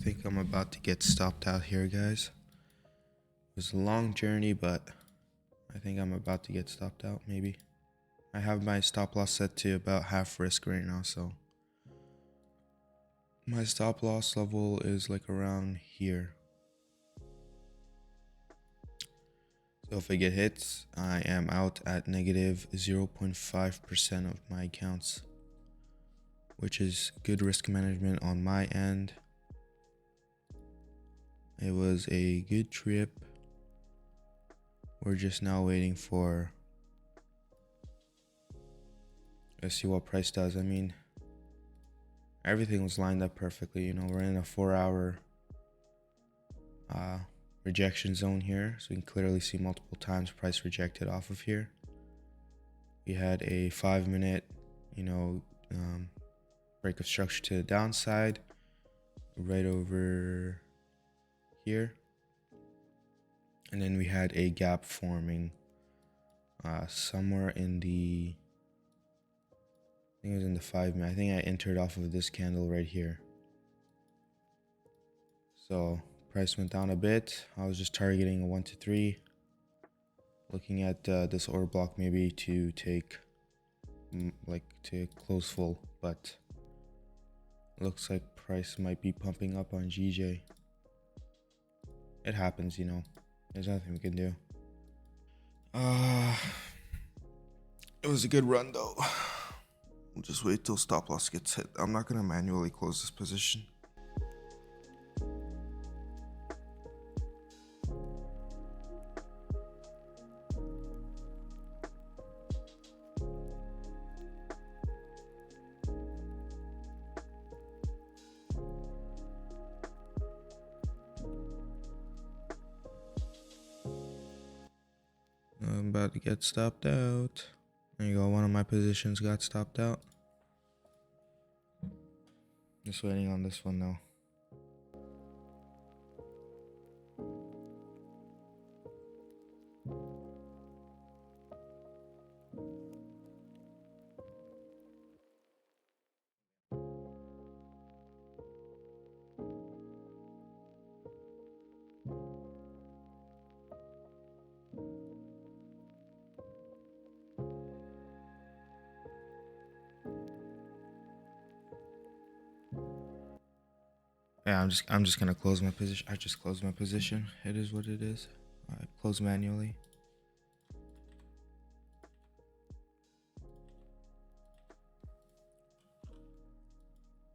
think I'm about to get stopped out here, guys. It was a long journey, but I think I'm about to get stopped out, maybe. I have my stop loss set to about half risk right now, so my stop loss level is like around here. So if I get hits, I am out at negative 0.5% of my accounts, which is good risk management on my end. It was a good trip. We're just now waiting for, let's see what price does. I mean, everything was lined up perfectly. You know, we're in a 4-hour rejection zone here, so we can clearly see multiple times price rejected off of here. We had a 5-minute, break of structure to the downside right over here, and then we had a gap forming somewhere in the, I think it was in the 5-minute. I think I entered off of this candle right here. So price went down a bit. I was just targeting a 1 to 3, looking at this order block maybe to take to close full, but looks like price might be pumping up on GJ. It happens, you know, there's nothing we can do. It was a good run though. We'll just wait till stop loss gets hit. I'm not gonna manually close this position. I'm about to get stopped out. There you go, one of my positions got stopped out. Just waiting on this one now. Yeah, I'm just gonna close my position. I just closed my position. It is what it is. I close manually.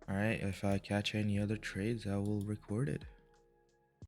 Alright, if I catch any other trades, I will record it.